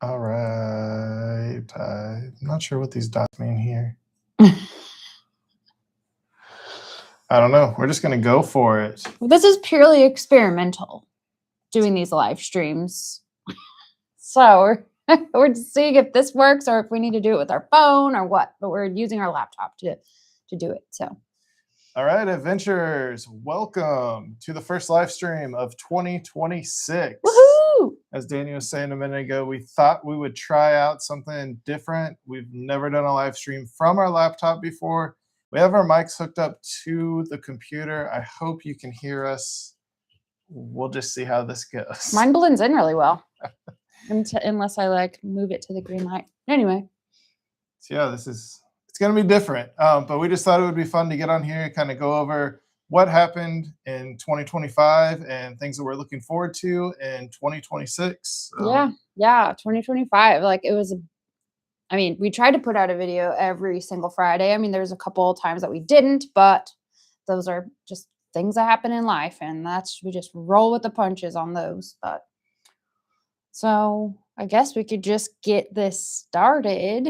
All right. I'm not sure what these dots mean here. I don't know. We're just going to go for it. This is purely experimental, doing these live streams. So we're seeing if this works or if we need to do it with our phone or what. But we're using our laptop to do it. So. All right, adventurers, welcome to the first live stream of 2026. Woohoo! As Daniel was saying a minute ago, we thought we would try out something different. We've never done a live stream from our laptop before. We have our mics hooked up to the computer. I hope you can hear us. We'll just see how this goes. Mine blends in really well, unless I like move it to the green light. Anyway. So yeah, it's going to be different, but we just thought it would be fun to get on here and kind of go over what happened in 2025 and things that we're looking forward to in 2026. Yeah, 2025. Like it was, we tried to put out a video every single Friday. There's a couple of times that we didn't, but those are just things that happen in life, and we just roll with the punches on those. But so I guess we could just get this started.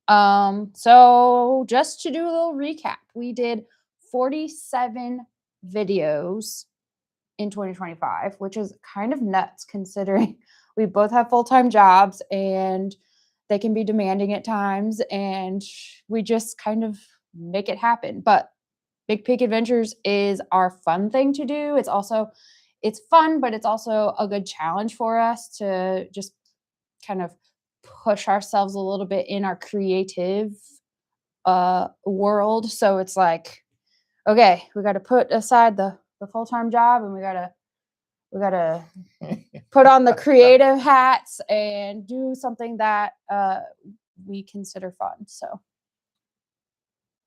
So just to do a little recap, we did 47 videos in 2025, which is kind of nuts considering we both have full-time jobs and they can be demanding at times, and we just kind of make it happen. But McPeek Adventures is our fun thing to do. It's fun, but it's also a good challenge for us to just kind of push ourselves a little bit in our creative world. So it's like, okay, we got to put aside the full-time job, and we gotta put on the creative hats and do something that we consider fun. So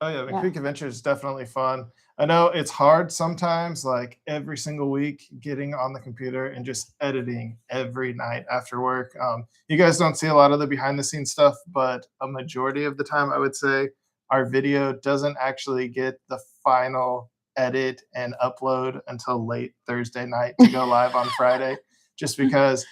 oh yeah, McPeek Adventures is definitely fun. I know it's hard sometimes, like every single week, getting on the computer and just editing every night after work. You guys don't see a lot of the behind the scenes stuff, but a majority of the time, I would say our video doesn't actually get the final edit and upload until late Thursday night to go live on Friday, just because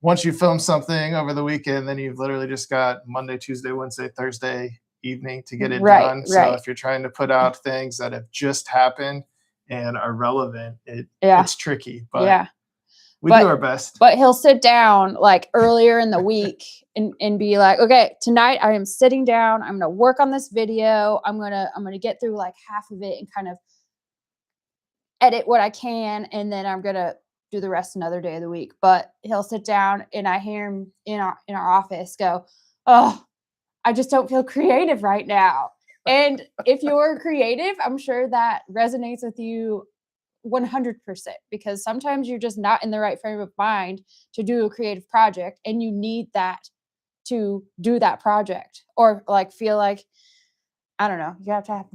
once you film something over the weekend, then you've literally just got Monday, Tuesday, Wednesday, Thursday evening to get it done. So if you're trying to put out things that have just happened and are relevant, it's tricky, but we do our best. But he'll sit down like earlier in the week and be like, okay, tonight I am sitting down, I'm gonna work on this video, I'm gonna get through like half of it and kind of edit what I can, and then I'm gonna do the rest another day of the week. But he'll sit down and I hear him in our office go, oh, I just don't feel creative right now. And if you're creative, I'm sure that resonates with you 100%, because sometimes you're just not in the right frame of mind to do a creative project, and you need that to do that project, or like feel like, I don't know, you have to have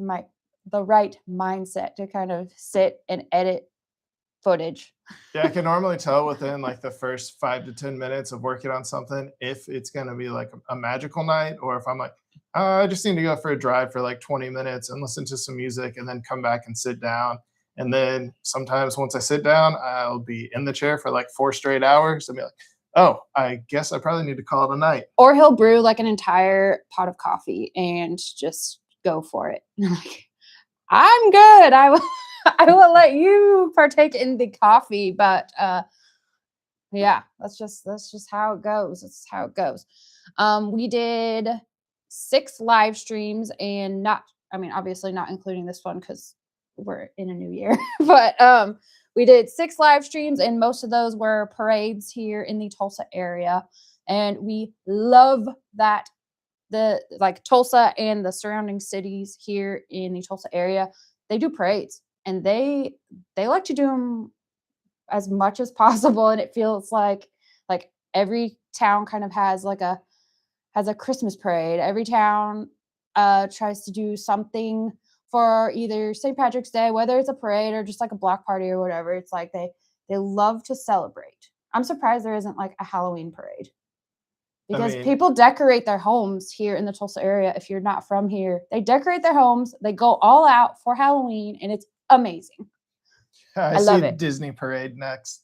the right mindset to kind of sit and edit footage. Yeah, I can normally tell within like the first 5 to 10 minutes of working on something if it's going to be like a magical night, or if I'm like, I just need to go for a drive for like 20 minutes and listen to some music and then come back and sit down. And then sometimes once I sit down, I'll be in the chair for like 4 straight hours and be like, oh, I guess I probably need to call it a night. Or he'll brew like an entire pot of coffee and just go for it. I'm good. I will let you partake in the coffee, but yeah, that's just how it goes. It's how it goes. We did 6 live streams, and obviously not including this one because we're in a new year, but we did 6 live streams, and most of those were parades here in the Tulsa area, and we love that Tulsa and the surrounding cities here in the Tulsa area, they do parades, and they like to do them as much as possible. And it feels like every town kind of has a Christmas parade. Every town tries to do something for either St. Patrick's Day, whether it's a parade or just like a block party or whatever. It's like they love to celebrate. I'm surprised there isn't like a Halloween parade. Because people decorate their homes here in the Tulsa area. If you're not from here, they decorate their homes. They go all out for Halloween, and it's amazing. I love see it. Disney Parade next.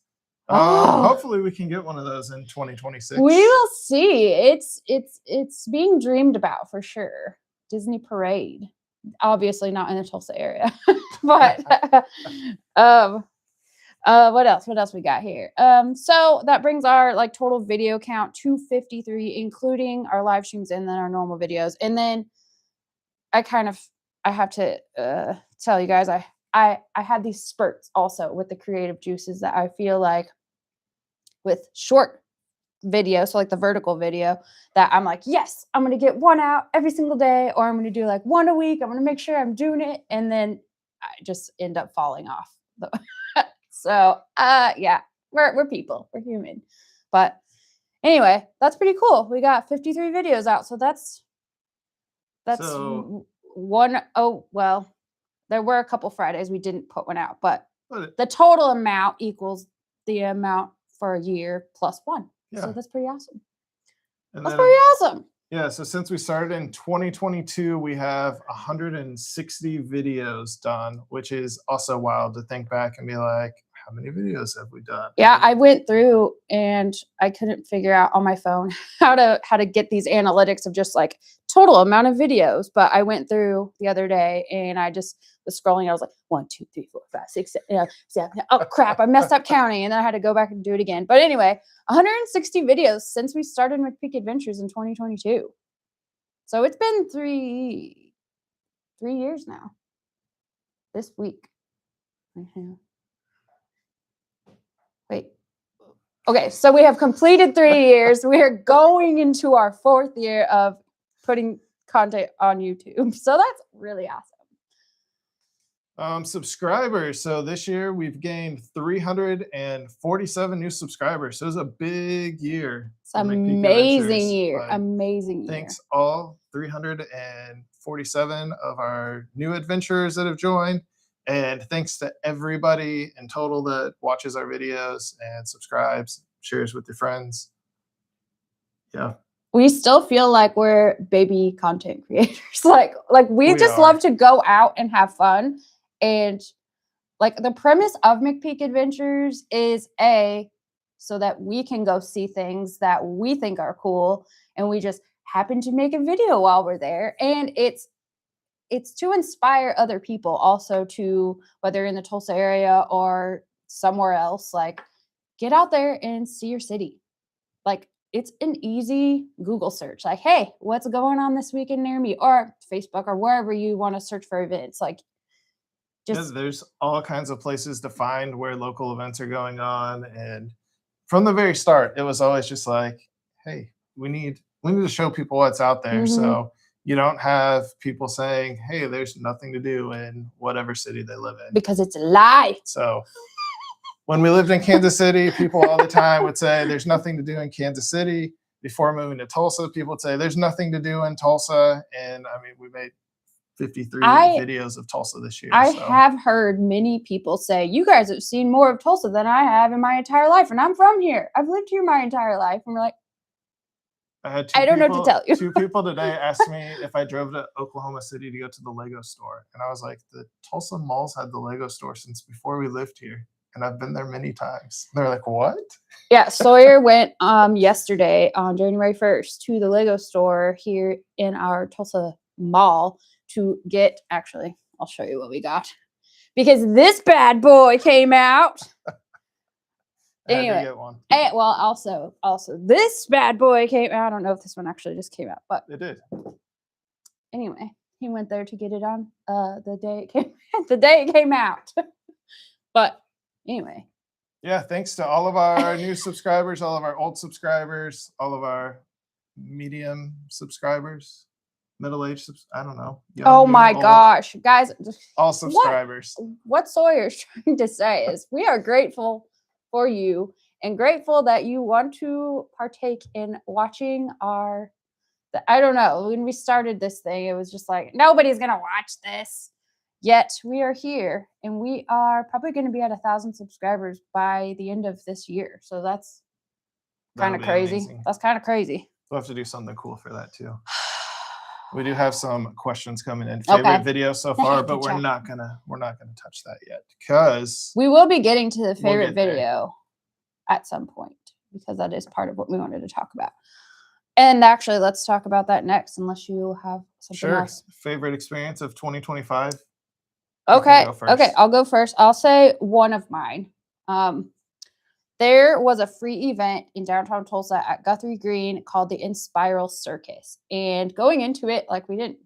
Oh. Hopefully we can get one of those in 2026. We will see. It's being dreamed about for sure. Disney Parade. Obviously not in the Tulsa area. But what else? What else we got here? So that brings our like total video count to 53, including our live streams and then our normal videos. And then I have to tell you guys I had these spurts also with the creative juices that I feel like with short video, so like the vertical video, that I'm like, yes, I'm gonna get one out every single day, or I'm gonna do like one a week. I'm gonna make sure I'm doing it, and then I just end up falling off. So yeah, we're people, we're human. But anyway, that's pretty cool. We got 53 videos out, so that's So- one. Oh well, there were a couple Fridays we didn't put one out, but the total amount equals the amount for a year plus one. Yeah. So that's pretty awesome. And That's then- pretty awesome. Yeah, so since we started in 2022, we have 160 videos done, which is also wild to think back and be like, how many videos have we done? Yeah, I went through and I couldn't figure out on my phone how to get these analytics of just like total amount of videos. But I went through the other day and I just was scrolling. I was like 1, 2, 3, 4, 5, 6, 7. Oh crap! I messed up counting, and then I had to go back and do it again. But anyway, 160 videos since we started McPeek Adventures in 2022. So it's been three years now. This week. Wait. Okay, so we have completed 3 years. We are going into our 4th year of putting content on YouTube. So that's really awesome. Subscribers. So this year we've gained 347 new subscribers. So it was a big year. It's an amazing year. Amazing year. Thanks all 347 of our new adventurers that have joined. And thanks to everybody in total that watches our videos and subscribes, shares with your friends. Yeah. We still feel like we're baby content creators. like we just are. love to go out and have fun. And like the premise of McPeek Adventures is so that we can go see things that we think are cool, and we just happen to make a video while we're there. And it's to inspire other people also, to whether in the Tulsa area or somewhere else, like get out there and see your city. Like it's an easy Google search, like, hey, what's going on this weekend near me, or Facebook or wherever you want to search for events. Like just there's all kinds of places to find where local events are going on. And from the very start, it was always just like, hey, we need to show people what's out there. So you don't have people saying, hey, there's nothing to do in whatever city they live in. Because it's a lie. So when we lived in Kansas City, people all the time would say there's nothing to do in Kansas City. Before moving to Tulsa, people would say there's nothing to do in Tulsa. And I mean, we made 53 videos of Tulsa this year. I have heard many people say, you guys have seen more of Tulsa than I have in my entire life. And I'm from here. I've lived here my entire life. And we're like, I don't know what to tell you. 2 people today asked me if I drove to Oklahoma City to go to the Lego store. And I was like, the Tulsa malls had the Lego store since before we lived here. And I've been there many times. They're like, what? Yeah, Sawyer went yesterday on January 1st to the Lego store here in our Tulsa mall to get, actually, I'll show you what we got. Because this bad boy came out. Anyway, I had to get one. And, well, also this bad boy came out. I don't know if this one actually just came out, but It did. Anyway, he went there to get it on the day it came out. But anyway. Yeah, thanks to all of our new subscribers, all of our old subscribers, all of our medium subscribers, middle-aged, I don't know. Young, oh my old, gosh, guys. all subscribers. What Sawyer's trying to say is we are grateful for you and grateful that you want to partake in watching I don't know, when we started this thing, it was just like, nobody's going to watch this. Yet we are here, and we are probably going to be at 1,000 subscribers by the end of this year. So that's kind of crazy. Amazing. That's kind of crazy. We'll have to do something cool for that too. We do have some questions coming in. Okay. Favorite video so far, Heck, but good we're job. not gonna touch that yet because We will be getting to the favorite get there. video at some point because that is part of what we wanted to talk about. And actually, let's talk about that next, unless you have something sure. else. Favorite experience of 2025? Okay. go Okay. first. I'll go first. I'll say one of mine. There was a free event in downtown Tulsa at Guthrie Green called the Inspiral Circus. And going into it, like we did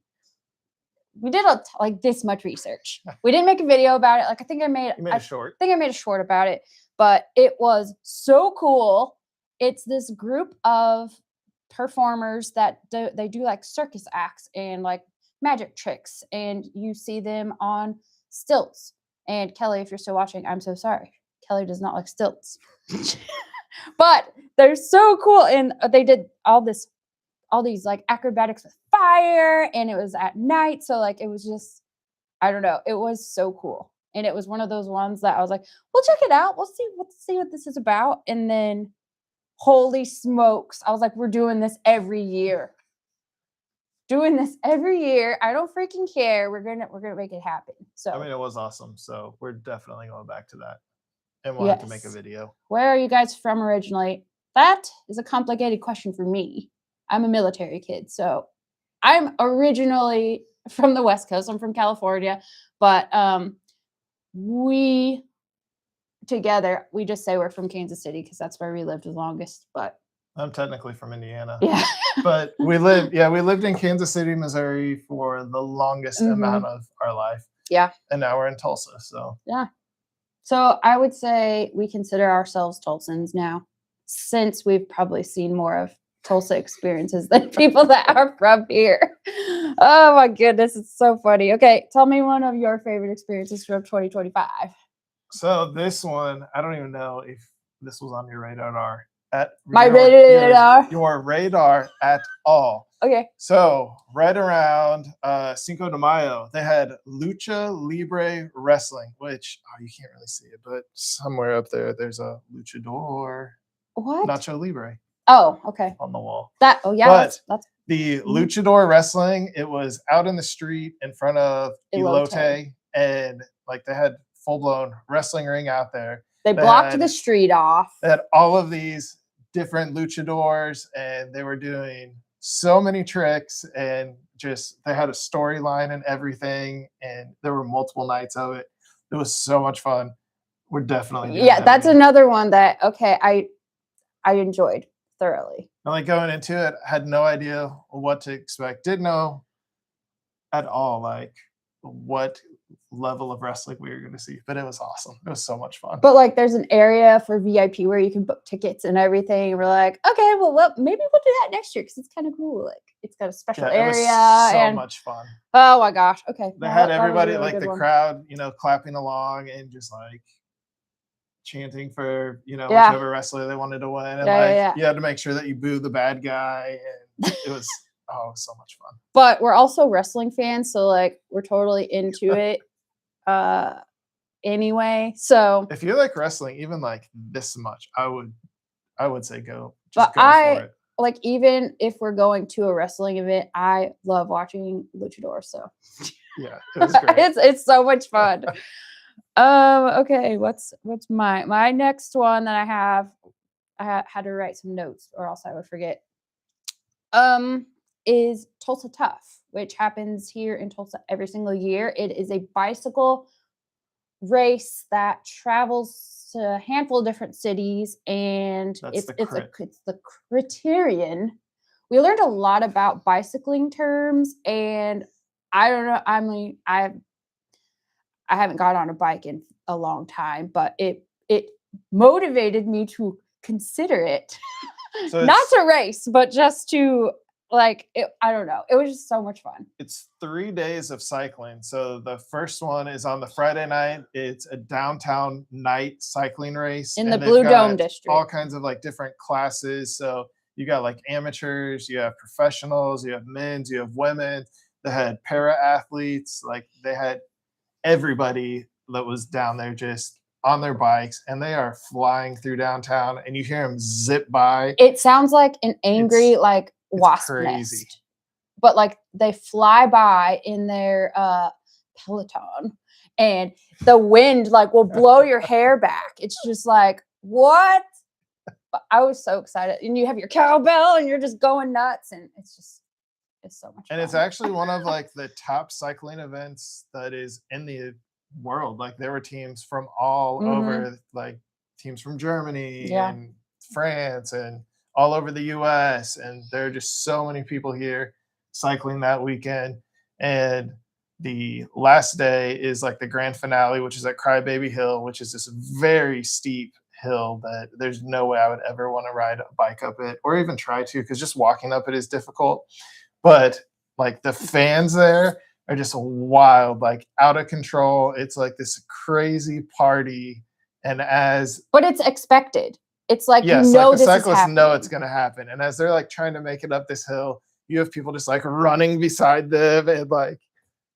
like this much research. We didn't make a video about it. Like I think I made You made a short. I think I made a short about it, but it was so cool. It's this group of performers that they do like circus acts and like magic tricks, and you see them on stilts. And Kelly, if you're still watching, I'm so sorry. Kelly does not like stilts. But they're so cool, and they did all these like acrobatics with fire, and it was at night, so like it was just, I don't know, it was so cool. And it was one of those ones that I was like, we'll check it out, we'll see what this is about. And then holy smokes, I was like, we're doing this every year. I don't freaking care. We're gonna make it happen. So I mean, it was awesome. So we're definitely going back to that, and we'll have to make a yes. video. Where are you guys from originally? That is a complicated question for me. I'm a military kid, so I'm originally from the West Coast. I'm from California, but we just say we're from Kansas City because that's where we lived the longest. But I'm technically from Indiana. yeah. But we lived in Kansas City, Missouri for the longest amount of our life. Yeah. And now we're in Tulsa. So yeah. So I would say we consider ourselves Tulsans now, since we've probably seen more of Tulsa experiences than people that are from here. Oh my goodness, it's so funny. Okay, tell me one of your favorite experiences from 2025. So this one, I don't even know if this was on your radar your radar at all. Okay. So right around Cinco de Mayo, they had Lucha Libre Wrestling, which you can't really see it, but somewhere up there's a luchador. What? Nacho Libre. Oh, okay. On the wall. But that's the luchador wrestling, it was out in the street in front of Elote, and like they had full-blown wrestling ring out there. They blocked the street off. They had all of these different luchadors, and they were doing so many tricks, and just they had a storyline and everything, and there were multiple nights of it. It was so much fun. We're definitely doing that that's again. another one that I enjoyed thoroughly. And like going into it, I had no idea what to expect. Didn't know at all like what level of wrestling we were going to see, but it was awesome. It was so much fun. But like there's an area for VIP where you can book tickets and everything. And we're like, okay, well maybe we'll do that next year because it's kind of cool. Like it's got a special area. It was so much fun. Oh my gosh. Okay. They had everybody really like the crowd, clapping along and just like chanting for, whichever wrestler they wanted to win. And you had to make sure that you boo the bad guy. And it was so much fun. But we're also wrestling fans, so like we're totally into it anyway. So if you like wrestling even like this much, I would say go. Just go for it. Like even if we're going to a wrestling event, I love watching luchadors. So yeah, it was great. it's so much fun. Okay, what's my next one that I have? I had to write some notes or else I would forget. Is Tulsa Tough, which happens here in Tulsa every single year. It is a bicycle race that travels to a handful of different cities, and it's the Criterion. We learned a lot about bicycling terms, and I don't know. I mean, I haven't got on a bike in a long time, but it motivated me to consider it. So not to race, but just to like it, I don't know. It was just so much fun. It's 3 days of cycling. So the first one is on the Friday night. It's a downtown night cycling race in the Blue Dome district. All kinds of like different classes. So you got like amateurs, you have professionals, you have men's, you have women. They had para athletes. Like they had everybody that was down there just on their bikes, and they are flying through downtown, and you hear them zip by. It sounds like an angry wasp crazy. nest. but like they fly by in their Peloton, and the wind like will blow your hair back. It's just like, what? But I was so excited. And you have your cowbell and you're just going nuts, and it's so much And fun. it's actually one of like the top cycling events that is in the world. Like there were teams from all over, like teams from Germany Yeah. and France and all over the US. And there are just so many people here cycling that weekend. And the last day is like the grand finale, which is at Crybaby Hill, which is this very steep hill that there's no way I would ever want to ride a bike up it or even try to, because just walking up it is difficult. But like the fans there are just wild, like out of control. It's like this crazy party. And But it's expected. It's like, yes, you know, like the this is cyclists know happening. it's going to happen. And as they're like trying to make it up this hill, you have people just like running beside them and like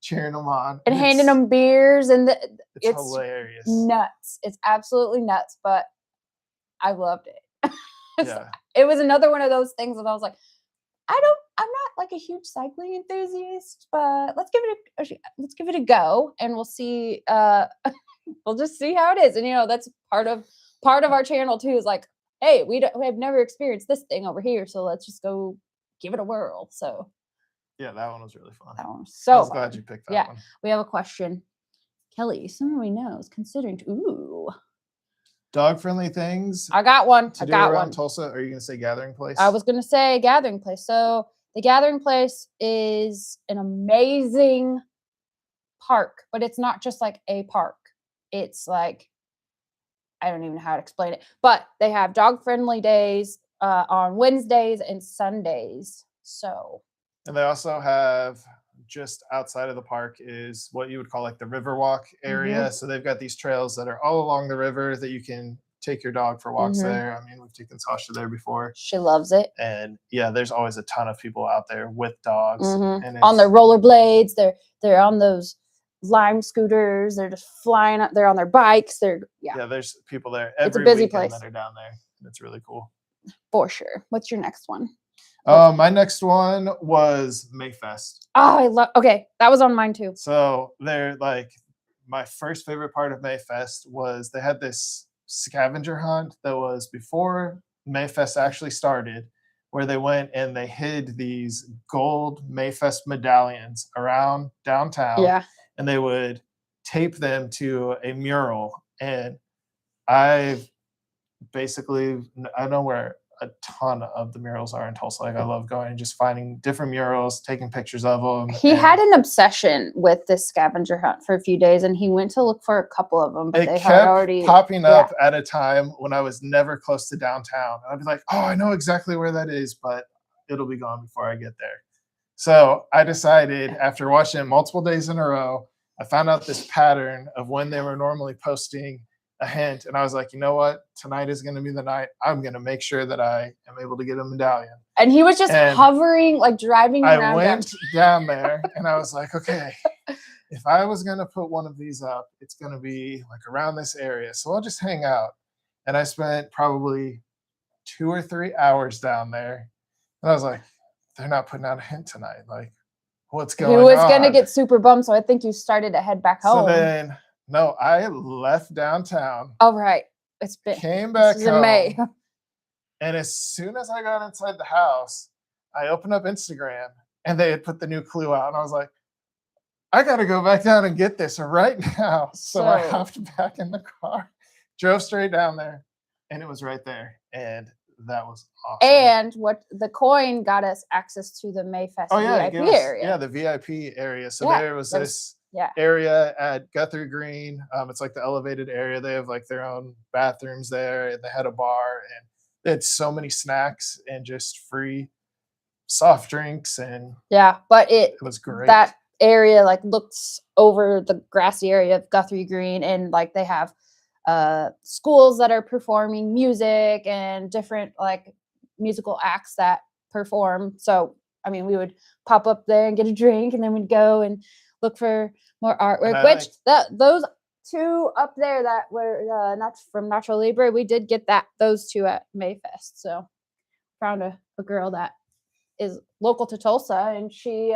cheering them on And handing them beers, and it's hilarious. Nuts. It's absolutely nuts, but I loved it. Yeah. It was another one of those things that I was like, I'm not like a huge cycling enthusiast, but let's give it a go, and we'll see. We'll just see how it is. And you know, that's part of our channel too, is like, hey, we have never experienced this thing over here, so let's just go give it a whirl. So yeah, that one was really fun. that one was so I was fun. glad you picked that one. We have a question. Kelly, someone we know is considering Dog friendly things. I got one. To do around Tulsa. Are you going to say gathering place? I was going to say gathering place. So the gathering place is an amazing park, but it's not just like a park. It's like, I don't even know how to explain it, but they have dog friendly days on Wednesdays and Sundays. So. And they also have, just outside of the park is what you would call like the Riverwalk area. So they've got these trails that are all along the river that you can take your dog for walks there. I mean, we've taken Sasha there before. She loves it. And yeah, there's always a ton of people out there with dogs. And on their rollerblades, they're on those Lime scooters, they're just flying up, they're on their bikes, yeah, there's people there every it's a busy weekend place that are down there. It's really cool. For sure. What's your next one? My next one was Mayfest. Oh, okay, that was on mine too. So they're like, my first favorite part of Mayfest was they had this scavenger hunt that was before Mayfest actually started, where they went and they hid these gold Mayfest medallions around downtown. Yeah. And they would tape them to a mural. And I know where a ton of the murals are in Tulsa. Like I love going and just finding different murals, taking pictures of them. He had an obsession with this scavenger hunt for a few days, and he went to look for a couple of them, but they had already popping up at a time when I was never close to downtown. I'd be like, oh, I know exactly where that is, but it'll be gone before I get there. So I decided, after watching it multiple days in a row, I found out this pattern of when they were normally posting a hint, and I was like, you know what? Tonight is going to be the night. I'm going to make sure that I am able to get a medallion. And he was just hovering, like driving around. I went down there, and I was like, okay, if I was going to put one of these up, it's going to be like around this area. So I'll just hang out. And I spent probably 2 or 3 hours down there, and I was like, they're not putting out a hint tonight. Like, what's going on? He was going to get super bummed, so I think you started to head back home. So then, no, I left downtown. Oh, right. Came back home. In May. And as soon as I got inside the house, I opened up Instagram, and they had put the new clue out. And I was like, I got to go back down and get this right now. So I hopped back in the car, drove straight down there, and it was right there. And that was awesome. And what the coin got us access to the Mayfest VIP area. Yeah, the VIP area. So there was this yeah. area at Guthrie Green. It's like the elevated area. They have like their own bathrooms there, and they had a bar, and they had so many snacks and just free soft drinks, and yeah, but it was great. That area like looks over the grassy area of Guthrie Green, and like they have schools that are performing music and different like musical acts that perform. So I mean, we would pop up there and get a drink, and then we'd go and look for more artwork, which those two up there that were not from Nacho Libre, we did get those two at Mayfest. So found a girl that is local to Tulsa, and she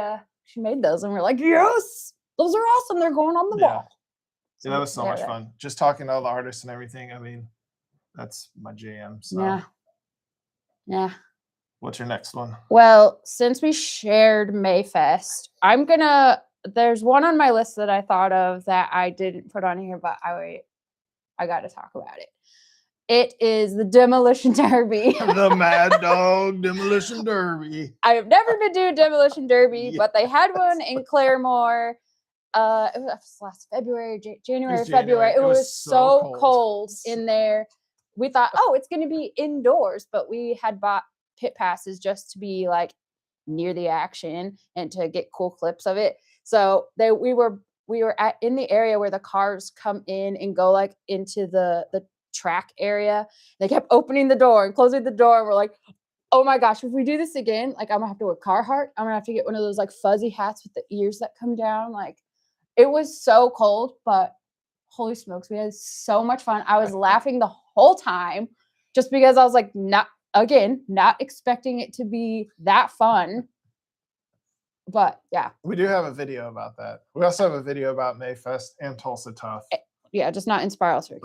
made those, and we're like, yes, those are awesome. They're going on the Yeah. wall. Yeah, that was so much fun. Just talking to all the artists and everything. I mean, that's my jam. So Yeah. Yeah. what's your next one? Well, since we shared Mayfest, there's one on my list that I thought of that I didn't put on here, but I got to talk about it. It is the Demolition Derby. The Mad Dog Demolition Derby. I have never been to a Demolition Derby, Yes. but they had one in Claremore. It was last February, January, February. It was so cold in there. We thought, oh, it's going to be indoors, but we had bought pit passes just to be like near the action and to get cool clips of it. So we were in the area where the cars come in and go like into the track area. They kept opening the door and closing the door, and we're like, oh my gosh, if we do this again, like I'm gonna have to wear Carhartt. I'm gonna have to get one of those like fuzzy hats with the ears that come down. Like, it was so cold, but holy smokes, we had so much fun. I was laughing the whole time just because I was like, not expecting it to be that fun. But yeah. We do have a video about that. We also have a video about Mayfest and Tulsa Tough. Yeah, just not in Spiral Circus.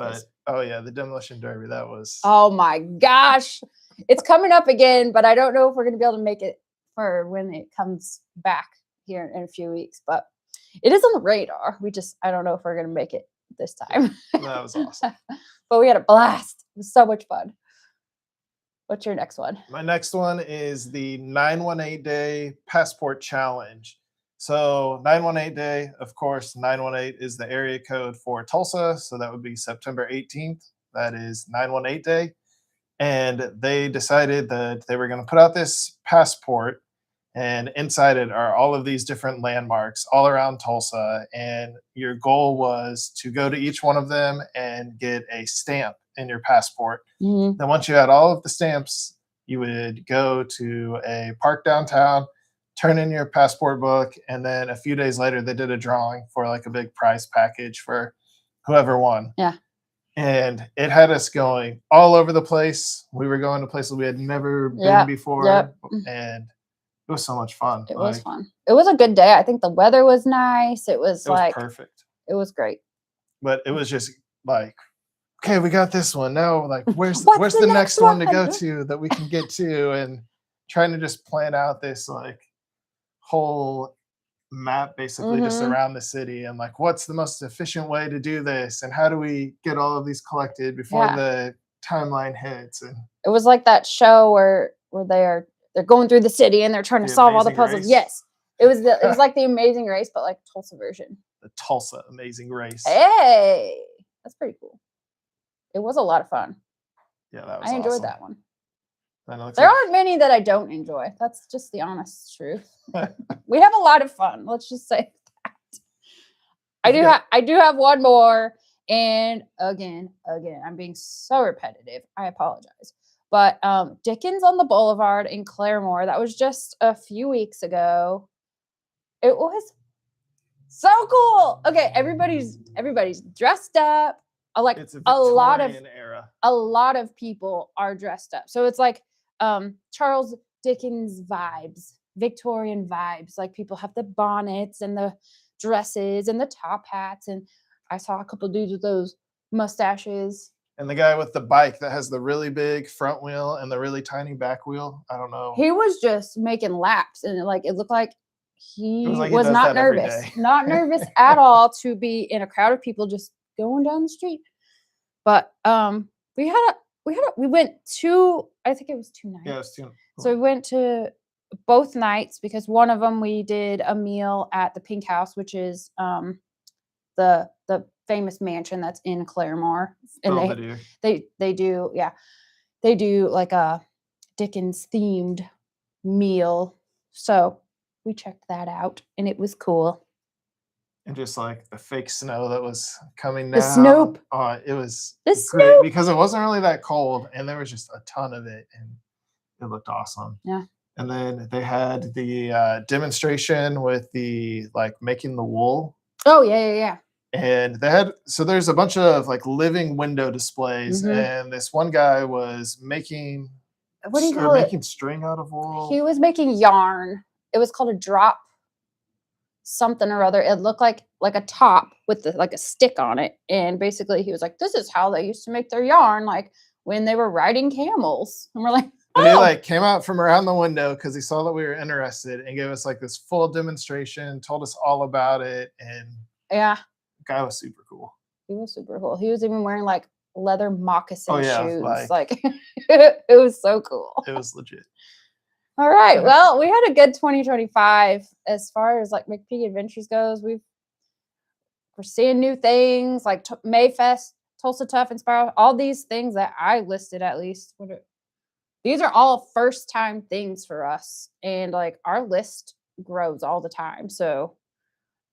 But oh yeah, the Demolition Derby, that was. Oh my gosh. It's coming up again, but I don't know if we're gonna be able to make it for when it comes back here in a few weeks. But it is on the radar. I don't know if we're gonna make it this time. That was awesome. But we had a blast. It was so much fun. What's your next one? My next one is the 918 Day Passport Challenge. So 918 Day, of course, 918 is the area code for Tulsa. So that would be September 18th. That is 918 Day. And they decided that they were going to put out this passport, and inside it are all of these different landmarks all around Tulsa. And your goal was to go to each one of them and get a stamp in your passport. Mm-hmm. Then once you had all of the stamps, you would go to a park downtown, turn in your passport book, and then a few days later they did a drawing for like a big prize package for whoever won. Yeah. And it had us going all over the place. We were going to places we had never been before. Yep. And it was so much fun. It was fun. It was a good day. I think the weather was nice. It was perfect. It was great. But it was just like, okay, we got this one. Now, like, where's the next one to go to that we can get to? And trying to just plan out this like whole map basically just around the city, and like what's the most efficient way to do this, and how do we get all of these collected before the timeline hits. And it was like that show where they're going through the city and they're trying to solve all the puzzles. Race. Yes, it was like the Amazing Race, but like Tulsa version. The Tulsa Amazing Race. Hey, that's pretty cool. It was a lot of fun. Yeah, that was I enjoyed awesome. that one. There aren't many that I don't enjoy. That's just the honest truth. We have a lot of fun. Let's just say that. I do have one more, and again, I'm being so repetitive. I apologize. But Dickens on the Boulevard in Claremore, that was just a few weeks ago. It was so cool. Okay, everybody's dressed up. Like it's a lot of people are dressed up. So it's like Charles Dickens vibes, Victorian vibes. Like people have the bonnets and the dresses and the top hats. And I saw a couple dudes with those mustaches. And the guy with the bike that has the really big front wheel and the really tiny back wheel. I don't know. He was just making laps, and it looked like he was not nervous. Not nervous at all to be in a crowd of people just going down the street. But we went to, I think it was 2 nights. Yeah, it was 2. Cool. So we went to both nights, because one of them we did a meal at the Pink House, which is the famous mansion that's in Claremore. And they do like a Dickens themed meal. So we checked that out, and it was cool. And just like the fake snow that was coming down. The Snoop. It was great Snoop. Because it wasn't really that cold, and there was just a ton of it, and it looked awesome. Yeah. And then they had the demonstration with the like making the wool. Oh yeah. And there's a bunch of like living window displays, and this one guy was making what do you Or call it? making string out of wool. He was making yarn. It was called a drop something or other. It looked like a top with like a stick on it. And basically he was like, this is how they used to make their yarn, like when they were riding camels. And we're like, But he oh. like came out from around the window because he saw that we were interested and gave us like this full demonstration, told us all about it, and Yeah, the guy was super cool. he was super cool. He was even wearing like leather moccasin Oh, yeah, shoes. like- it was so cool. It was legit. All right. Well, we had a good 2025 as far as like McPeek Adventures goes. We're seeing new things like Mayfest, Tulsa Tough and Spiral, all these things that I listed at least. These are all first time things for us. And like our list grows all the time. So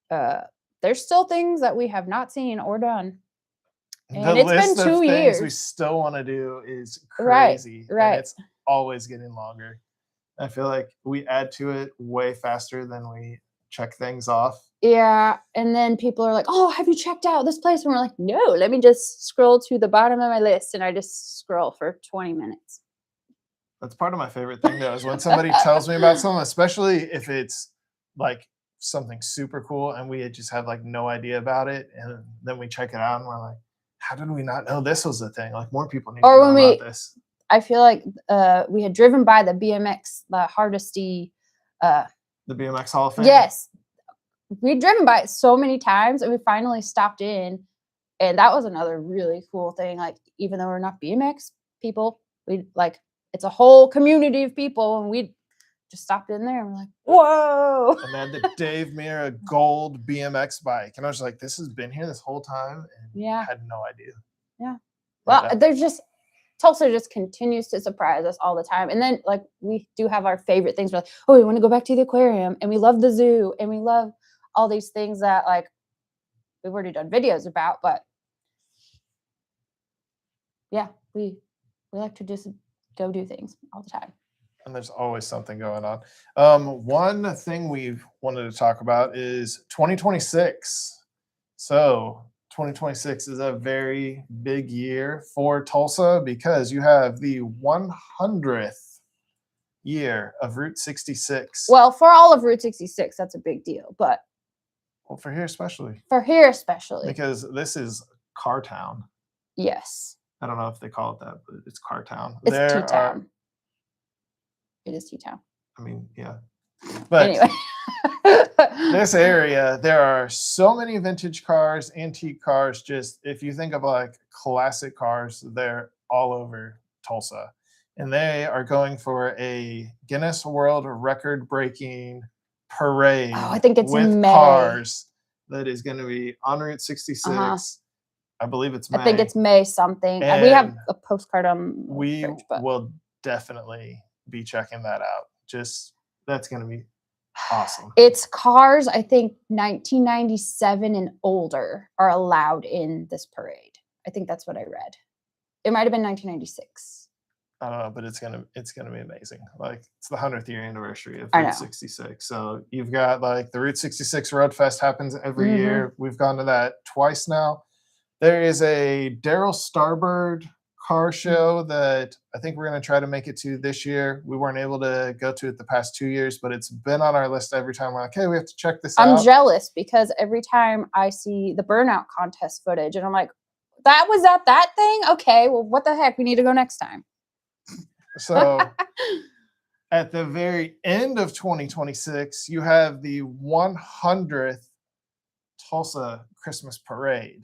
there's still things that we have not seen or done. And The it's list been of 2 things years. we still want to do is Right, crazy. right. And it's always getting longer. I feel like we add to it way faster than we check things off. Yeah. And then people are like, oh, have you checked out this place? And we're like, no, let me just scroll to the bottom of my list. And I just scroll for 20 minutes. That's part of my favorite thing, though, is when somebody tells me about something, especially if it's like something super cool and we just have like no idea about it. And then we check it out and we're like, how did we not know this was a thing? Like more people need Or to know when about this. I feel like we had driven by the BMX, the Hardesty. The BMX Hall of Fame? Yes. We'd driven by it so many times and we finally stopped in. And that was another really cool thing. Like, even though we're not BMX people, we like, it's a whole community of people. And we just stopped in there and we're like, whoa. And they had the Dave Mira gold BMX bike. And I was like, this has been here this whole time. And Yeah. I had no idea. Yeah. Well, there's just, Tulsa just continues to surprise us all the time. And then like we do have our favorite things. We're like, oh, we want to go back to the aquarium and we love the zoo and we love all these things that like we've already done videos about, but yeah, we like to just go do things all the time. And there's always something going on. One thing we wanted to talk about is 2026. So 2026 is a very big year for Tulsa because you have the 100th year of Route 66. Well, for all of Route 66, that's a big deal, but Well, for here especially. for here especially, Because this is Car Town. yes, I don't know if they call it that, but it's Car Town. it's T-Town. It is T-Town. I mean, yeah. But Anyway. this area, there are so many vintage cars, antique cars. Just if you think of like classic cars, they're all over Tulsa. And they are going for a Guinness World Record breaking parade. Oh, I think it's with in May. cars that is going to be on Route 66. I believe it's May. I think it's May something. And we have And a postcard on we search, but will definitely be checking that out. Just that's going to be awesome. it's cars, I think 1997 and older are allowed in this parade. I think that's what I read. It might have been 1996. I don't know, but it's gonna be amazing. Like it's the 100th year anniversary of I know. Route 66. So you've got like the Route 66 Road Fest happens every year. We've gone to that twice now. There is a Daryl Starbird car show that I think we're gonna try to make it to this year. We weren't able to go to it the past 2 years, but it's been on our list every time. We're like, hey, we have to check this out. I'm jealous because every time I see the burnout contest footage and I'm like, that was at that thing? Okay, well, what the heck? We need to go next time. So at the very end of 2026, you have the 100th Tulsa Christmas Parade.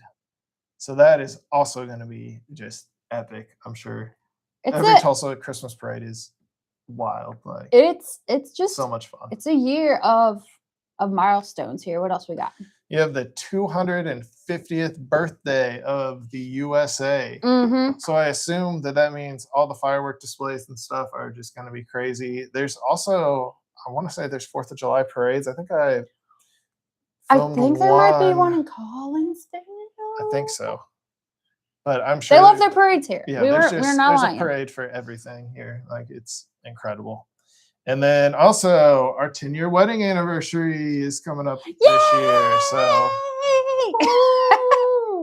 So that is also going to be just epic, I'm sure. Every Tulsa Christmas Parade is wild. Like it's just so much fun. It's a year of milestones here. What else we got? You have the 250th birthday of the USA. So I assume that means all the firework displays and stuff are just going to be crazy. There's also, I want to say there's 4th of July parades. I think there might be one in Collinsdale. I think so. But I'm sure they love their parades here. Yeah, we're not there's lying. a parade for everything here. Like it's incredible. And then also our 10-year wedding anniversary is coming up this year. So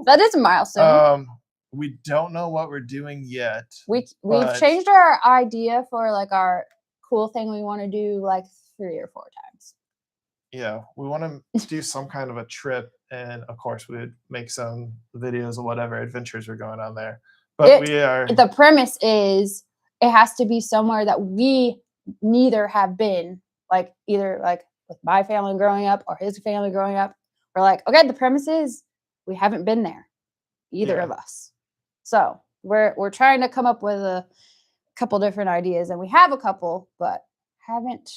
that is a milestone. We don't know what we're doing yet. We've but changed our idea for like our cool thing we want to do like 3 or 4 times. yeah, we want to do some kind of a trip, and of course, we would make some videos of whatever adventures are going on there. But we are, The premise is it has to be somewhere that we neither have been, like either like with my family growing up or his family growing up. We're like, okay, the premise is we haven't been there, either Yeah. of us. So we're trying to come up with a couple different ideas, and we have a couple, but haven't.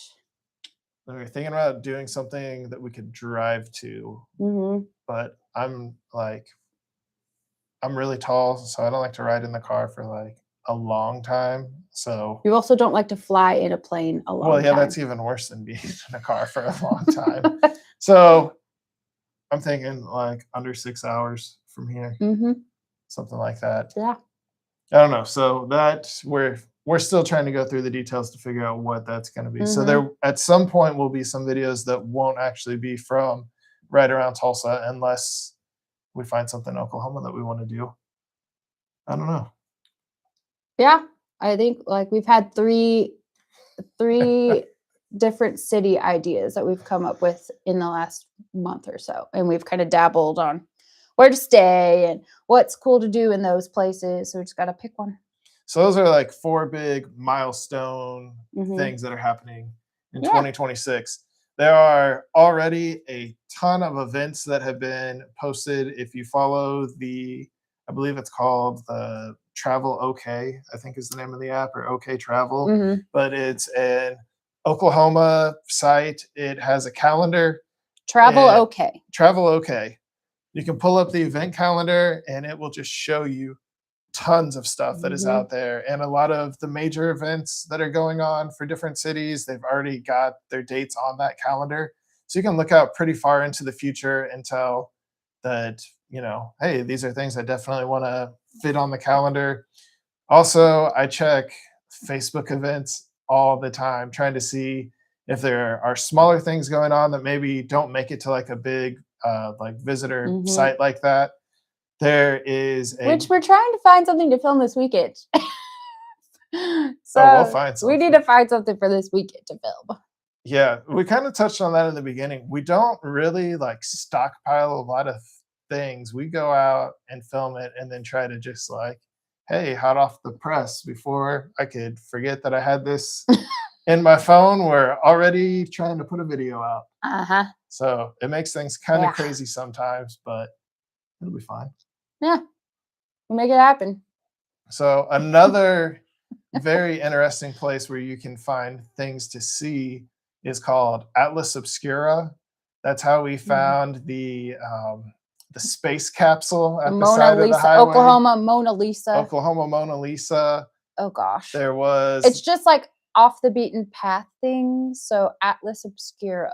we're thinking about doing something that we could drive to, but I'm really tall, so I don't like to ride in the car for like a long time. So, You also don't like to fly in a plane a long well, yeah, time. that's even worse than being in a car for a long time. So, I'm thinking like under 6 hours from here, something like that. Yeah. I don't know. So we're still trying to go through the details to figure out what that's going to be. So there at some point will be some videos that won't actually be from right around Tulsa unless we find something in Oklahoma that we want to do. I don't know. Yeah, I think like we've had three different city ideas that we've come up with in the last month or so, and we've kind of dabbled on where to stay and what's cool to do in those places. So we just got to pick one. So those are like 4 big milestone things that are happening in 2026. There are already a ton of events that have been posted. If you follow I believe it's called the Travel OK, I think is the name of the app, or OK Travel, but it's an Oklahoma site. It has a calendar. Travel OK. Travel OK. You can pull up the event calendar and it will just show you tons of stuff that is out there, and a lot of the major events that are going on for different cities, they've already got their dates on that calendar. So you can look out pretty far into the future and tell that, hey, these are things I definitely want to fit on the calendar. Also, I check Facebook events all the time, trying to see if there are smaller things going on that maybe don't make it to like a big like visitor site like that. There is which we're trying to find something to film this weekend. So we'll find something. We need to find something for this weekend to film. Yeah, we kind of touched on that in the beginning. We don't really like stockpile a lot of things. We go out and film it and then try to just like, hey, hot off the press before I could forget that I had this in my phone. We're already trying to put a video out. So it makes things kind of crazy sometimes, but it'll be fine. Yeah, we'll make it happen. So another very interesting place where you can find things to see is called Atlas Obscura. That's how we found the space capsule at the side of the highway. Oklahoma Mona Lisa. Oklahoma Mona Lisa. Oh gosh. It's just like off the beaten path things. So Atlas Obscura.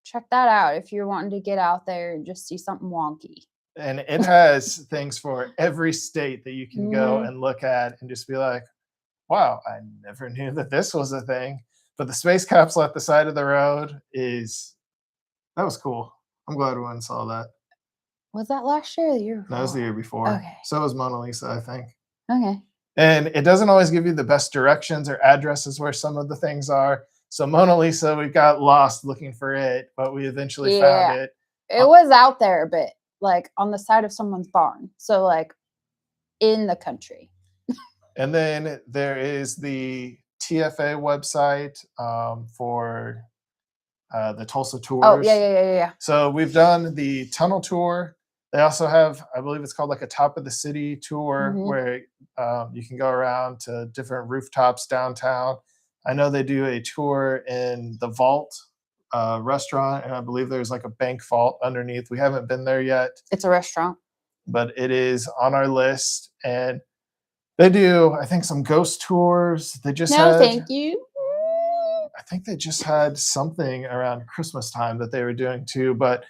Check that out if you're wanting to get out there and just see something wonky. And it has things for every state that you can go and look at and just be like, wow, I never knew that this was a thing. But the space capsule at the side of the road that was cool. I'm glad we went and saw that. Was that last year or the year before? That was the year before. Okay. So was Mona Lisa, I think. Okay. And it doesn't always give you the best directions or addresses where some of the things are. So Mona Lisa, we got lost looking for it, but we eventually found it. It was out there a bit, like on the side of someone's barn. So like in the country. And then there is the TFA website for the Tulsa tours. Oh, yeah. So we've done the tunnel tour. They also have, I believe it's called like a top of the city tour where you can go around to different rooftops downtown. I know they do a tour in the Vault restaurant, and I believe there's like a bank vault underneath. We haven't been there yet. It's a restaurant. But it is on our list. And they do, I think, some ghost tours. They just thank you. I think they just had something around Christmas time that they were doing too. But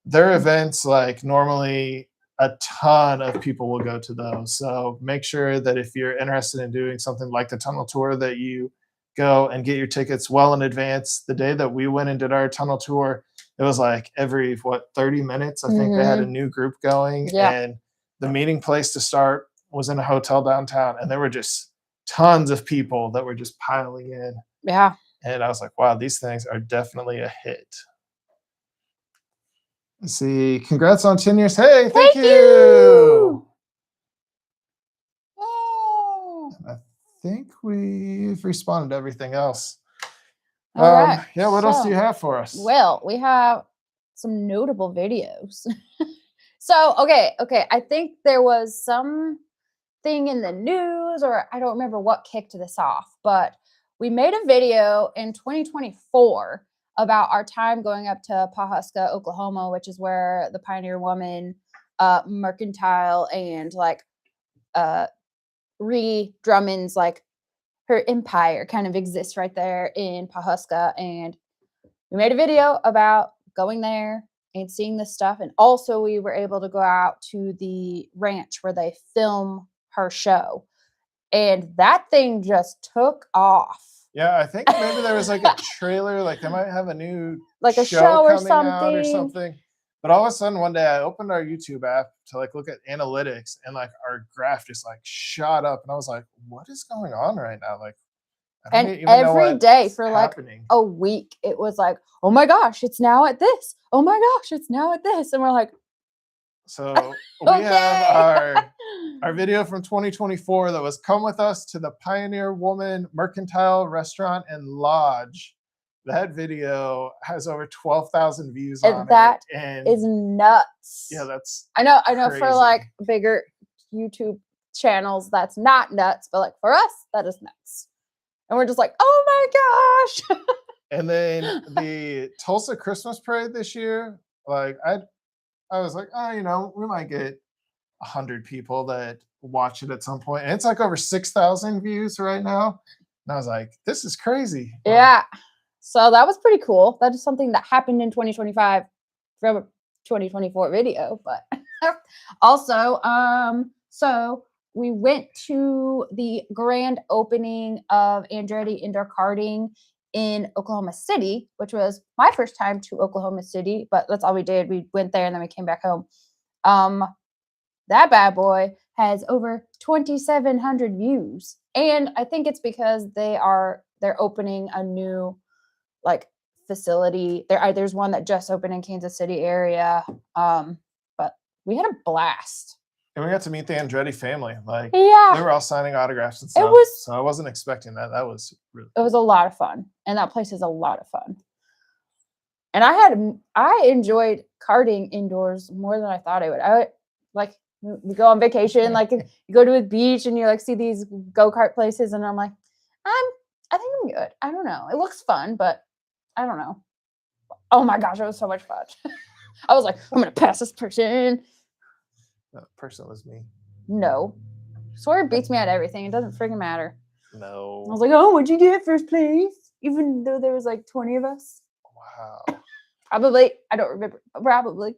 their events, like normally a ton of people will go to those. So make sure that if you're interested in doing something like the tunnel tour, that you go and get your tickets well in advance. The day that we went and did our tunnel tour, it was like every 30 minutes, I think they had a new group going. Yeah. And the meeting place to start was in a hotel downtown, and there were just tons of people that were just piling in. Yeah. And I was like, wow, these things are definitely a hit. Let's see. Congrats on 10 years. Hey, thank you. Oh. I think we've responded to everything else. All right. Yeah, what else do So, you have for us? Well, we have some notable videos. So, okay. I think there was some thing in the news, or I don't remember what kicked this off, but we made a video in 2024 about our time going up to Pawhuska, Oklahoma, which is where the Pioneer Woman mercantile and like Ree Drummond's like her empire kind of exists right there in Pawhuska. And we made a video about going there and seeing this stuff. And also we were able to go out to the ranch where they film her show. And that thing just took off. Yeah, I think maybe there was like a trailer, like they might have a new Like a show or coming out or something. something. But all of a sudden one day I opened our YouTube app to like look at analytics, and like our graph just like shot up, and I was like, what is going on right now? Like, I don't And even know every what's day for like happening. a week, it was like, oh my gosh, it's now at this. Oh my gosh, it's now at this. And we're like, So we have our video from 2024 that was "Come with us to the Pioneer Woman Mercantile Restaurant and Lodge." That video has over 12,000 views on that it, and is nuts. yeah, that's I know for crazy. like bigger YouTube channels, that's not nuts, but like for us, that is nuts. And we're just like, oh my gosh. And then the Tulsa Christmas Parade this year, like I was like, oh, you know, we might get 100 people that watch it at some point, and it's like over 6,000 views right now. And I was like, this is crazy. Yeah. So that was pretty cool. That is something that happened in 2025 from a 2024 video. But also, so we went to the grand opening of Andretti Indoor Karting in Oklahoma City, which was my first time to Oklahoma City, but that's all we did. We went there and then we came back home. That bad boy has over 2,700 views. And I think it's because they're opening a new like facility. There's one that just opened in Kansas City area. But we had a blast. And we got to meet the Andretti family. Like, yeah, they were all signing autographs and stuff. So I wasn't expecting that. That was really cool. It was a lot of fun. And that place is a lot of fun. And I enjoyed karting indoors more than I thought I would. We go on vacation, like you go to a beach and you like see these go-kart places, and I'm like, I think I'm good. I don't know. It looks fun, but I don't know. Oh my gosh, it was so much fun. I was like, I'm gonna pass this person. That person was me. No. Sawyer beats me at everything. It doesn't freaking matter. No. I was like, oh, what'd you get first place? Even though there was like 20 of us. Wow. Probably. I don't remember. Probably.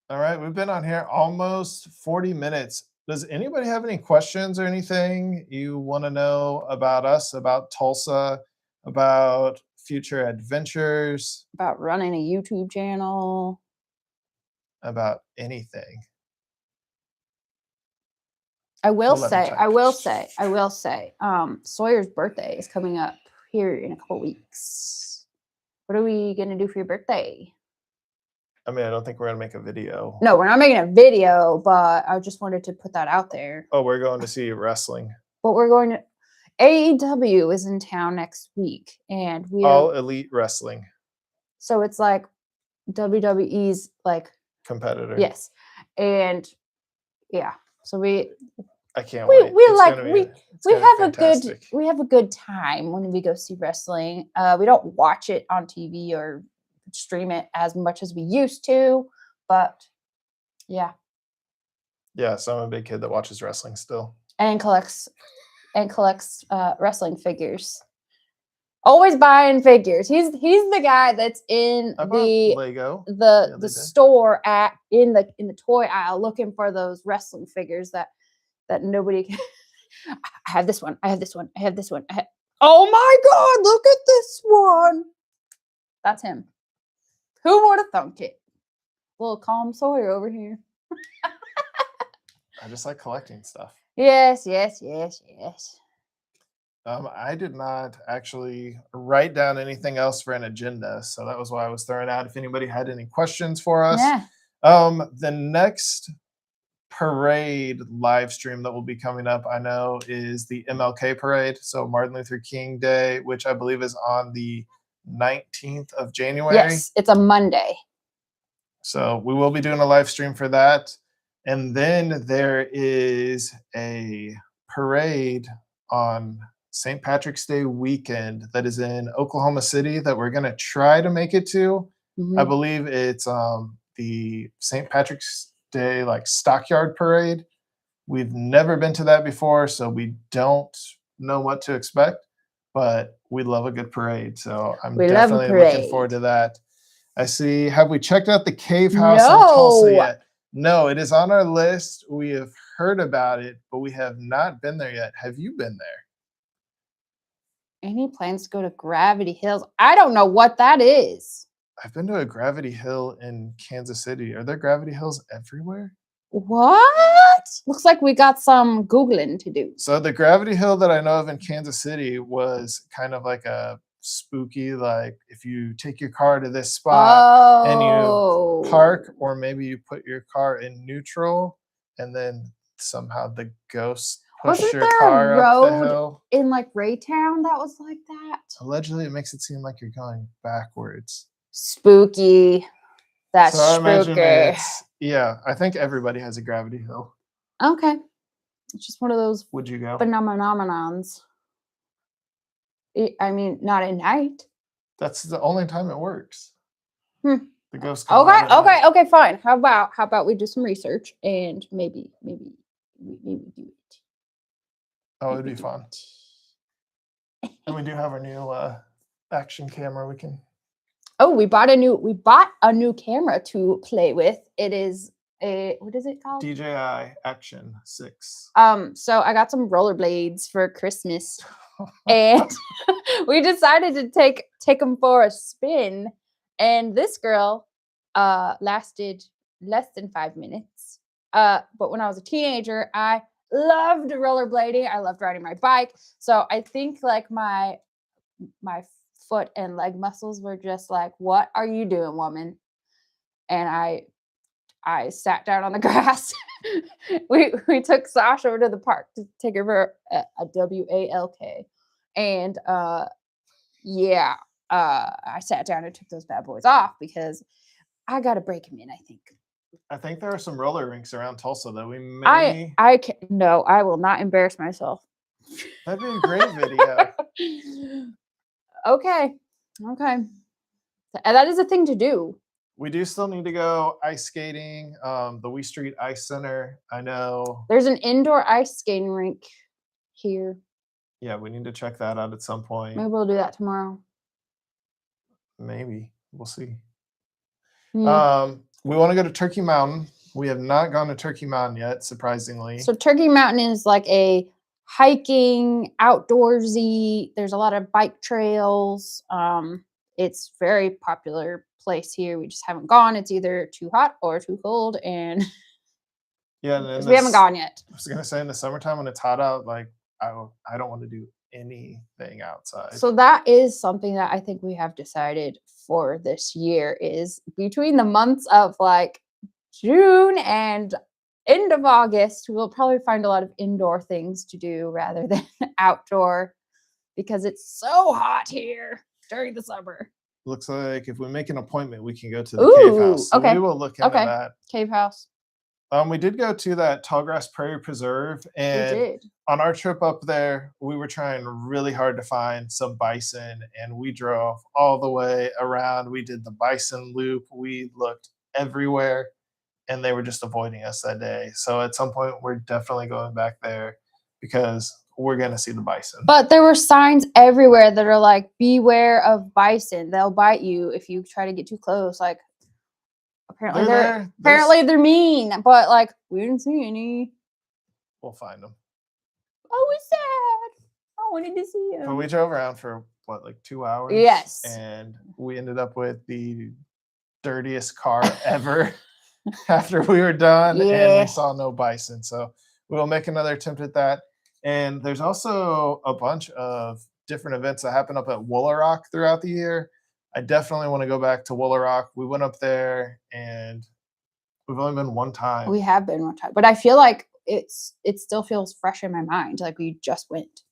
All right. We've been on here almost 40 minutes. Does anybody have any questions or anything you want to know about us, about Tulsa, about future adventures? About running a YouTube channel. About anything. I will say, Sawyer's birthday is coming up here in a couple weeks. What are we going to do for your birthday? I mean, I don't think we're going to make a video. No, we're not making a video, but I just wanted to put that out there. Oh, we're going to see wrestling. But we're going to, AEW is in town next week, and All Elite Wrestling. So it's like WWE's like competitor. Yes. And yeah, so I can't wait. We have a good time when we go see wrestling. We don't watch it on TV or stream it as much as we used to, but yeah. Yeah, so I'm a big kid that watches wrestling still. And collects wrestling figures. Always buying figures. He's the guy that's in Lego the store in the toy aisle looking for those wrestling figures that nobody can. I have this one. Oh my God, look at this one. That's him. Who would have thunk it? Little calm Sawyer over here. I just like collecting stuff. Yes. I did not actually write down anything else for an agenda, so that was why I was throwing out if anybody had any questions for us. Yeah. The next parade live stream that will be coming up, I know, is the MLK parade, so Martin Luther King Day, which I believe is on the 19th of January. Yes, it's a Monday. So we will be doing a live stream for that. And then there is a parade on St. Patrick's Day weekend that is in Oklahoma City that we're going to try to make it to. I Mhm. believe it's the St. Patrick's Day like stockyard parade. We've never been to that before, so we don't know what to expect, but we love a good parade. So I'm We love a definitely looking forward parade. to that. I see. Have we checked out the cave house in Tulsa No. yet? No, it is on our list. We have heard about it, but we have not been there yet. Have you been there? Any plans to go to Gravity Hills? I don't know what that is. I've been to a Gravity Hill in Kansas City. Are there Gravity Hills everywhere? What? Looks like we got some Googling to do. So the Gravity Hill that I know of in Kansas City was kind of like a spooky, like if you take your car to this spot and you park, or maybe you put your car in neutral and then somehow the ghost push Wasn't your there car a up the road hill. in like Raytown that was like that? Allegedly, it makes it seem like you're going backwards. Spooky. That's So I imagine spooky. it's, yeah, I think everybody has a Gravity Hill. Okay. It's just one of those Would you go? phenomenons. I mean, not at night. That's the only time it works. Hmm. The ghosts come out at night. Okay, fine. How about we do some research and maybe we do it. Oh, it'd be fun. And we do have our new action camera. We can. Oh, we bought a new camera to play with. It is a, what is it called? DJI Action 6. So I got some rollerblades for Christmas, and we decided to take them for a spin. And this girl lasted less than 5 minutes. But when I was a teenager, I loved rollerblading. I loved riding my bike. So I think like my foot and leg muscles were just like, "What are you doing, woman?" And I sat down on the grass. we took Sasha over to the park to take her for a WALK, and yeah, I sat down and took those bad boys off because I got to break them in. I think there are some roller rinks around Tulsa that we may. No, I will not embarrass myself. That'd be a great video. Okay. And that is a thing to do. We do still need to go ice skating. The Wee Street Ice Center. I know. There's an indoor ice skating rink here. Yeah, we need to check that out at some point. Maybe we'll do that tomorrow. Maybe. We'll see. Mm. We want to go to Turkey Mountain. We have not gone to Turkey Mountain yet, surprisingly. So Turkey Mountain is like a hiking, outdoorsy. There's a lot of bike trails. It's very popular place here. We just haven't gone. It's either too hot or too cold, and yeah, we haven't gone yet. I was gonna say in the summertime when it's hot out, like I don't want to do anything outside. So that is something that I think we have decided for this year is between the months of like June and end of August, we'll probably find a lot of indoor things to do rather than outdoor because it's so hot here during the summer. Looks like if we make an appointment, we can go to the cave house. So okay. We will look into that. Cave house. We did go to that Tallgrass Prairie Preserve, and on our trip up there, we were trying really hard to find some bison, and we drove all the way around. We did the bison loop. We looked everywhere, and they were just avoiding us that day. So at some point, we're definitely going back there because we're going to see the bison. But there were signs everywhere that are like, beware of bison. They'll bite you if you try to get too close. Like, apparently they're mean, but like, we didn't see any. We'll find them. Oh, it's sad. I wanted to see them. But we drove around for what, like 2 hours? Yes. And we ended up with the dirtiest car ever. after we were done, and Yeah. we saw no bison. So we will make another attempt at that. And there's also a bunch of different events that happen up at Woolarock throughout the year. I definitely want to go back to Woolarock. We went up there and we've only been one time. We have been one time, but I feel like it still feels fresh in my mind, like we just went.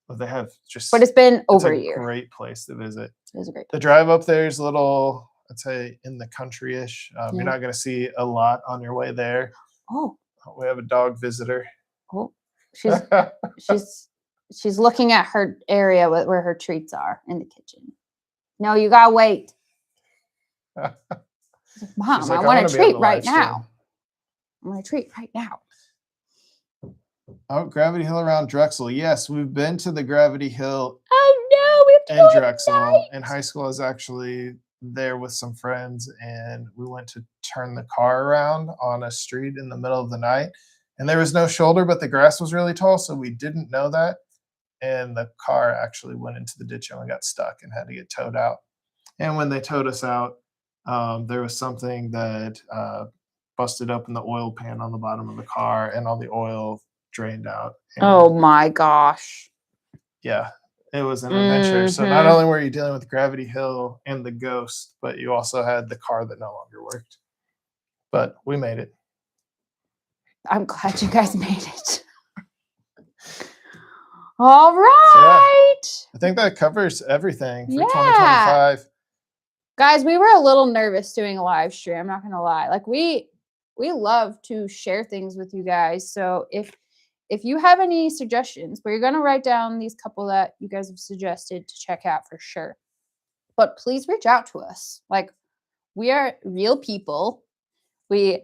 But they have just. But it's been over a It's a year. great place to visit. It is a great The place. drive up there is a little, I'd say, in the country-ish. Yeah. You're not going to see a lot on your way there. Oh, We have a dog visitor. oh, she's looking at her area where her treats are in the kitchen. No, you gotta wait. She's like, Mom, She's like, I want wanna a be on treat the right live stream." now. I want a treat right now. Oh, Gravity Hill around Drexel. Yes, we've been to the Gravity Hill Oh no, we have to in go at Drexel. night. In high school, I was actually there with some friends, and we went to turn the car around on a street in the middle of the night. And there was no shoulder, but the grass was really tall, so we didn't know that. And the car actually went into the ditch and we got stuck and had to get towed out. And when they towed us out, there was something that busted open the oil pan on the bottom of the car, and all the oil drained out. And Oh my gosh. yeah, it was an adventure. So not only were you dealing with Gravity Hill and the ghost, but you also had the car that no longer worked. But we made it. I'm glad you guys made it. All right. I think that covers everything for Yeah. 2025. Guys, we were a little nervous doing a live stream. I'm not gonna lie. Like we love to share things with you guys. So if you have any suggestions, we're gonna write down these couple that you guys have suggested to check out for sure. But please reach out to us. Like we are real people. We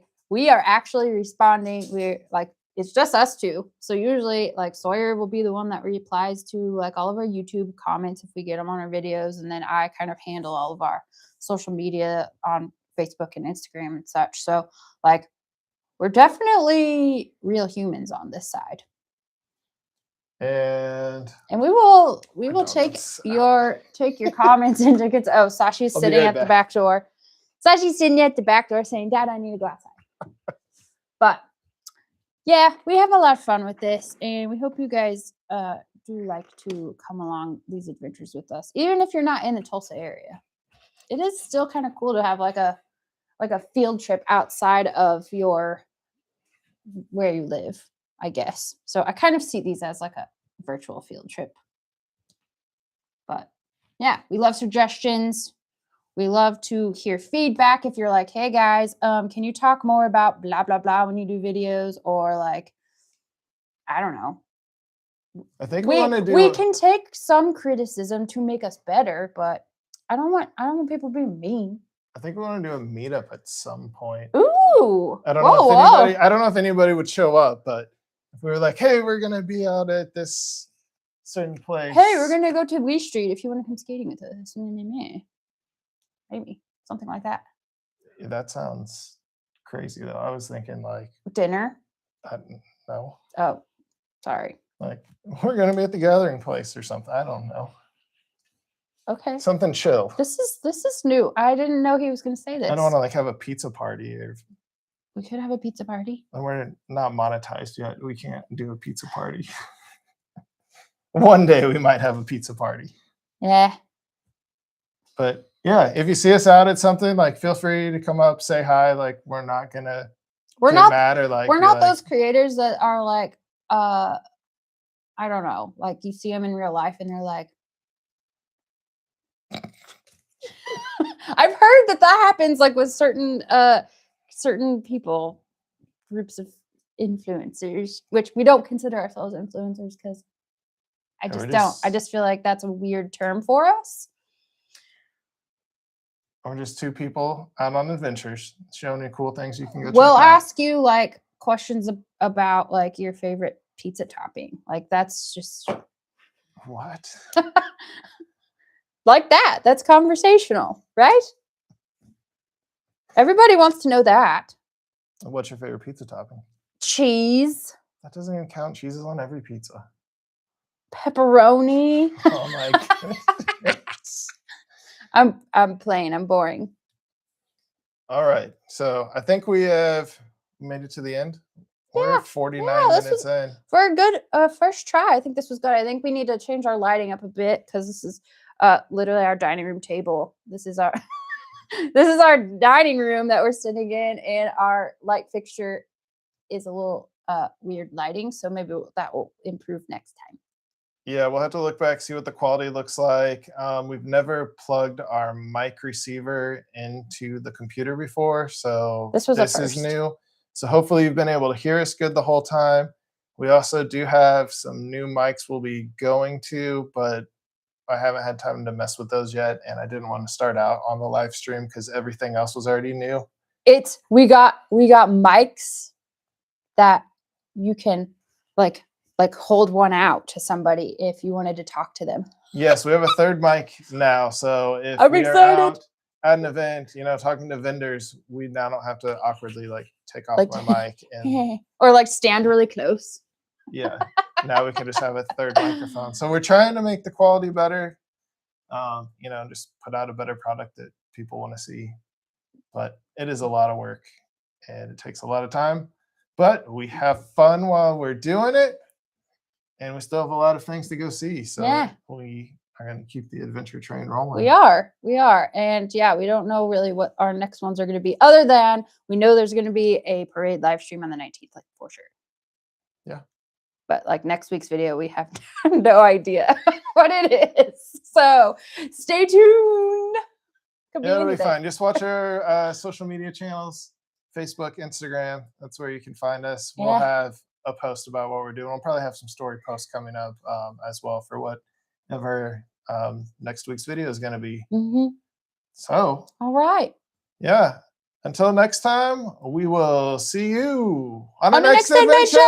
are actually responding. We're like it's just us two. So usually like Sawyer will be the one that replies to like all of our YouTube comments if we get them on our videos. And then I kind of handle all of our social media on Facebook and Instagram and such. So like we're definitely real humans on this side. And we will don't take know. your comments into consideration. Oh, Sashi's I'll be sitting right at the back. back door. Sashi's sitting at the back door saying, Dad, I need to go outside. But yeah, we have a lot of fun with this, and we hope you guys do like to come along these adventures with us, even if you're not in the Tulsa area. It is still kind of cool to have like a field trip outside of where you live, I guess. So I kind of see these as like a virtual field trip. But yeah, we love suggestions. We love to hear feedback. If you're like, hey guys, can you talk more about blah, blah, blah when you do videos? Or like, I don't know. I think we can take some criticism to make us better, but I don't want people being mean. I think we want to do a meetup at some point. Ooh. I don't know if anybody would show up, but if we were like, hey, we're gonna be out at this certain place. Hey, we're gonna go to Lee Street if you want to come skating with us. Maybe something like that. Yeah, that sounds crazy though. I was thinking like dinner. No. Oh, sorry. Like we're gonna be at the gathering place or something. I don't know. Okay. Something chill. This is new. I didn't know he was gonna say this. I don't want to like have a pizza party or. We could have a pizza party. And we're not monetized yet. We can't do a pizza party. One day we might have a pizza party. Yeah. But yeah, if you see us out at something, like feel free to come up, say hi. Like we're not gonna get mad or like we're not those creators that are like I don't know, like you see them in real life and they're like I've heard that happens like with certain people, groups of influencers, which we don't consider ourselves influencers because I just feel like that's a weird term for us. Or just two people out on adventures, showing you cool things you can go. We'll ask you like questions about like your favorite pizza topping. Like that's just what? Like that. That's conversational, right? Everybody wants to know that. What's your favorite pizza topping? Cheese. That doesn't even count. Cheese is on every pizza. Pepperoni. Oh my goodness. I'm playing. I'm boring. All right. So I think we have made it to the end. We're Yeah, 49 this minutes was in. for a good first try. I think this was good. I think we need to change our lighting up a bit because this is literally our dining room table. This is our this is our dining room that we're sitting in, and our light fixture is a little weird lighting. So maybe that will improve next time. Yeah, we'll have to look back, see what the quality looks like. We've never plugged our mic receiver into the computer before, so This was a this is first. new. So hopefully you've been able to hear us good the whole time. We also do have some new mics we'll be going to, but I haven't had time to mess with those yet, and I didn't want to start out on the live stream because everything else was already new. It's we got mics that you can like hold one out to somebody if you wanted to talk to them. Yes, we have a third mic now, so if I'm we are excited. out at an event, talking to vendors, we now don't have to awkwardly take off Like my mic and or like stand really close. yeah. Now we can just have a third microphone. So we're trying to make the quality better, just put out a better product that people want to see. But it is a lot of work and it takes a lot of time. But we have fun while we're doing it. And we still have a lot of things to go see. So Yeah. we are going to keep the adventure train rolling. We are. And yeah, we don't know really what our next ones are going to be, other than we know there's going to be a parade live stream on the 19th, like for sure. Yeah. But like next week's video, we have no idea what it is. So stay tuned. Yeah, it'll be fine. Just watch our social media channels, Facebook, Instagram. That's where you can find us. We'll have a post about what we're doing. We'll probably have some story posts coming up as well for whatever next week's video is going to be. So, all right. Yeah. Until next time, we will see you on the next adventure.